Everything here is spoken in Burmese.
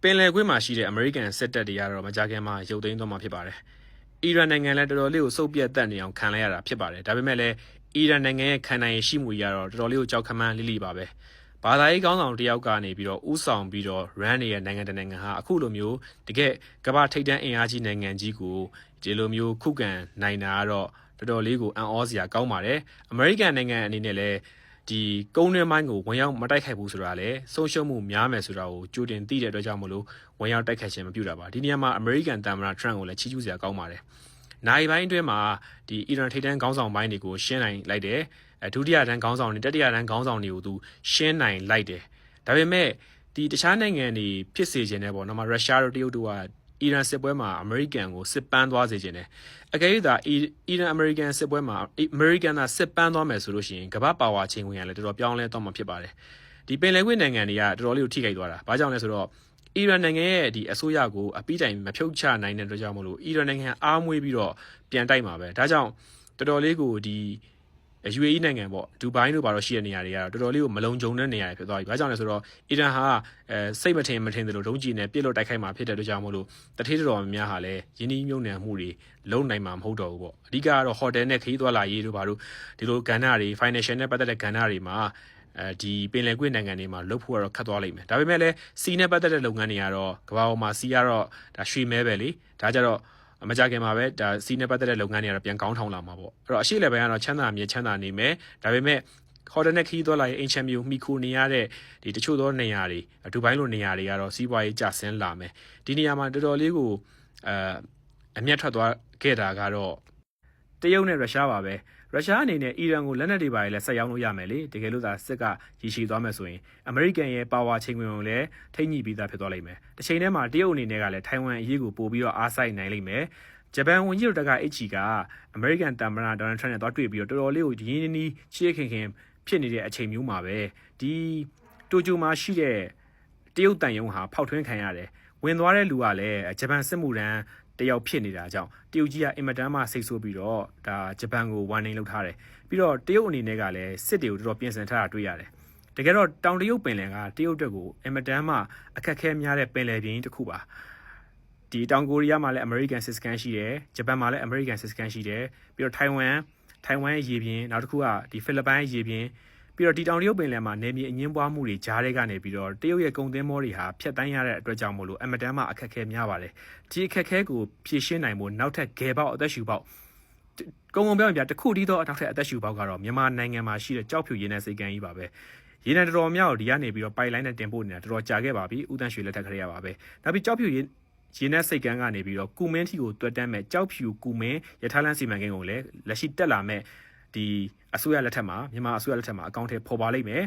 င်လယ်ကွေ့မှာရှိတဲ့အမေရိကန်စစ်တပ်တွေကတော့မကြာခင်မှာရုပ်သိမ်းသွားမှာဖြစ်ပါတယ်။အီရန်နိုင်ငံလည်းတော်တော်လေးကိုစုပ်ပြတ်တက်နေအောင်ခံလိုက်ရတာဖြစ်ပါတယ်။ဒါပေမဲ့လည်းအီရန်နိုင်ငံရဲ့ခံနိုင်ရရှိမှုတွေကတော့တော်တော်လေးကိုကြောက်ခမန်းလိလိပါပဲ။ဘာသာရေးကောင်းဆောင်တယောက်ကနေပြီးတော့ဥဆောင်ပြီးတော့ run နေတဲ့နိုင်ငံတနိုင်ငံဟာအခုလိုမျိုးတကယ်ကမ္ဘာထိပ်တန်းအင်အားကြီးနိုင်ငံကြီးကိုဒီလိုမျိုးခုခံနိုင်တာကတော့တော်တော်လေးကိုအံ့ဩစရာကောင်းပါတယ်။အမေရိကန်နိုင်ငံအနေနဲ့လည်းဒီကုန်းတွင်းပိုင်းကိုဝင်ရောက်မတိုက်ခိုက်ဘူးဆိုတာလေဆုံးရှုံးမှုများမယ်ဆိုတာကိုကြိုတင်သိတဲ့အတွက်ကြောင့်မလို့ဝင်ရောက်တိုက်ခိုက်ခြင်းမပြုတာပါဒီနေရာမှာအမေရိကန်သမ္မတထရန့်ကိုလည်းချီးကျူးစရာကောင်းပါတယ်နိုင်ပိုင်းအတွင်းမှာဒီအီရန်ထိပ်တန်းခေါင်းဆောင်ပိုင်းတွေကိုရှင်းနိုင်လိုက်တယ်ဒုတိယတန်းခေါင်းဆောင်တွေတတိယတန်းခေါင်းဆောင်တွေကိုသူရှင်းနိုင်လိုက်တယ်ဒါပေမဲ့ဒီတခြားနိုင်ငံတွေဖြစ်စေခြင်းနဲ့ပေါ့နော်ရုရှားတို့တရုတ်တို့ကအီရန်စစ်ပွဲမှာအမေရိကန်ကိုစစ်ပန်းသွားစေခြင်းနဲ့အကယ်၍သာအီရန်အမေရိကန်စစ်ပွဲမှာအမေရိကန်သာစစ်ပန်းသွားမယ်ဆိုလို့ရှိရင်ကမ္ဘာပါဝါချိန်ဝင်ရလဲတော်တော်ပြောင်းလဲသွားမှာဖြစ်ပါတယ်ဒီပင်လယ်ကွေ့နိုင်ငံတွေကတော်တော်လေးကိုထိခိုက်သွားတာဘာကြောင့်လဲဆိုတော့အီရန်နိုင်ငံရဲ့ဒီအစိုးရကိုအပိတိုင်မဖြုတ်ချနိုင်တဲ့အတွက်ကြောင့်မလို့အီရန်နိုင်ငံအားမွေးပြီးတော့ပြန်တိုက်မှာပဲဒါကြောင့်တော်တော်လေးကိုဒီUAE နိုင်ငံပေါ့ဒူဘိုင်းတို့ဘာလို့ရှိတဲ့နေရာတွေကတော့တော်တော်လေးကိုမလုံခြုံတဲ့နေရာတွေဖြစ်သွားပြီ။ဘာကြောင့်လဲဆိုတော့အီရန်ဟာစိတ်မထင်တယ်လို့ဒုံးကျည်နဲ့ပြစ်လို့တိုက်ခိုက်မှာဖြစ်တဲ့အတွက်ကြောင့်မို့လို့တထေးတော်များဟာလည်းယင်းနှီးမြုပ်နှံမှုတွေလုံနိုင်မှာမဟုတ်တော့ဘူးပေါ့။အဓိကကတော့ဟိုတယ်နဲ့ခရီးသွားလာရေးတို့ဘာလို့ဒီလိုကဏ္ဍတွေ financial နဲ့ပတ်သက်တဲ့ကဏ္ဍတွေမှာဒီပင်လယ်ကွေ့နိုင်ငံတွေမှာလုပ်ဖို့ကတော့ခက်သွားလိမ့်မယ်။ဒါပေမဲ့လည်းစီနဲ့ပတ်သက်တဲ့လုပ်ငန်းတွေကတော့ကမ္ဘာပေါ်မှာစီကတော့ဒါရွှေမဲပဲလေ။ဒါကြတော့မကြခင်မှာပဲဒါစီနဲ့ပတ်သက်တဲ့လုပ်ငန်းတွေကတော့ပြန်ကောင်းထောင်လာမှာပေါ့အဲ့တော့အရှိလည်းပဲကတော့ချမ်းသာမြေချမ်းသာနေမယ်ဒါပေမဲ့ဟိုတယ်နဲ့ခီးသွားလာရေးအင်ချမ်မျိုးမိခိုနေရတဲ့ဒီတချို့သောနေရာတွေဒူဘိုင်းလိုနေရာတွေကတော့စီးပွားရေးကျဆင်းလာမယ်ဒီနေရာမှာတော်တော်လေးကိုအမျက်ထွက်သွားခဲ့တာကတော့တရုတ်နဲ့ရုရှားပါပဲရုရှားအနေနဲ့အီရန်ကိုလက်နက်တွေပါလည်းဆက်ရောင်းလို့ရမယ်လေတကယ်လို့သာစစ်ကရည်ရှိသွားမယ်ဆိုရင်အမေရိကန်ရဲ့ပါဝါချိန်ခွင်ကိုလည်းထိညှိပြီးသားဖြစ်သွားလိမ့်မယ်တစ်ချိန်တည်းမှာတရုတ်အနေနဲ့ကလည်းထိုင်ဝမ်အရေးကိုပို့ပြီးတော့အားစိုက်နိုင်လိမ့်မယ်ဂျပန်ဝန်ကြီးတို့ကHGကအမေရိကန်သမ္မတဒေါ်နယ်ထရန့်နဲ့တွားတွေ့ပြီးတော့တော်တော်လေးကိုရင်းနှီးချစ်ခင်ဖြစ်နေတဲ့အချိန်မျိုးမှာပဲဒီတိုကျိုမှာရှိတဲ့တရုတ်တန်ယုံဟာဖောက်ထွင်းခံရတယ်ဝင်သွားတဲ့လူကလည်းဂျပန်စစ်မှုထမ်းတယောက်ဖြစ်နေတာကြောင့်တရုတ်ကြီးကအင်မတန်မှစိတ်ဆိုးပြီးတော့ဒါဂျပန်ကိုဝါနေလုပ်ထားတယ်ပြီးတော့တရုတ်အနေနဲ့ကလည်းစစ်တွေကိုတော်တော်ပြင်ဆင်ထားတာတွေ့ရတယ်တကယ်တော့တောင်တရုတ်ပင်လယ်ကတရုတ်တက်ကိုအင်မတန်မှအခက်အခဲများတဲ့ပင်လယ်ပြင်တစ်ခုပါဒီတောင်ကိုရီးယားမှာလည်းအမေရိကန်စစ်စခန်းရှိတယ်ဂျပန်မှာလည်းအမေရိကန်စစ်စခန်းရှိတယ်ပြီးတော့ထိုင်ဝမ်ရဲ့ရေပြင်နောက်တစ်ခုကဒီဖိလစ်ပိုင်ရေပြင်ပြီးတော့ဒီတောင်တရုတ်ပင်လယ်မှာနေမြေအငင်းပွားမှုတွေကြားထဲကနေပြီးတော့တရုတ်ရဲ့ကုန်သင်းမောတွေဟာဖျက်တိုင်းရတဲ့အတွက်ကြောင့်မို့လို့အမတန်မှအခက်အခဲများပါတယ်ဒီအခက်အခဲကိုဖြေရှင်းနိုင်ဖို့နောက်ထပ်ဂယ်ပေါက်အသက်ရှူပေါက်ကုံပြောရင်ပြတစ်ခုတည်းသောနောက်ထပ်အသက်ရှူပေါက်ကတော့မြန်မာနိုင်ငံမှာရှိတဲ့ကြောက်ဖြူရင်းနဲ့စိတ်ကန်းကြီးပါပဲရေနံတော်တော်များကိုဒီကနေပြီးတော့ပိုက်လိုင်းနဲ့တင်ပို့နေတာတော်တော်ကြာခဲ့ပါပြီဦးတန်းရွှေလက်ထက်ခရေရပါပဲနောက်ပြီးကြောက်ဖြူရင်းနဲ့စိတ်ကန်းကနေပြီးတော့ကူမင်းထီကိုတွက်တန်းမဲ့ကြောက်ဖြူကူမင်းရထားလမ်းစီမံကိန်းကိုလည်းလက်ရှိတက်လာမဲ့ဒီအစိုးရလက်ထက်မှာမြန်မာအစိုးရလက်ထက်မှာအကောင့်ထဲပေါ်ပါလိမ့်မယ်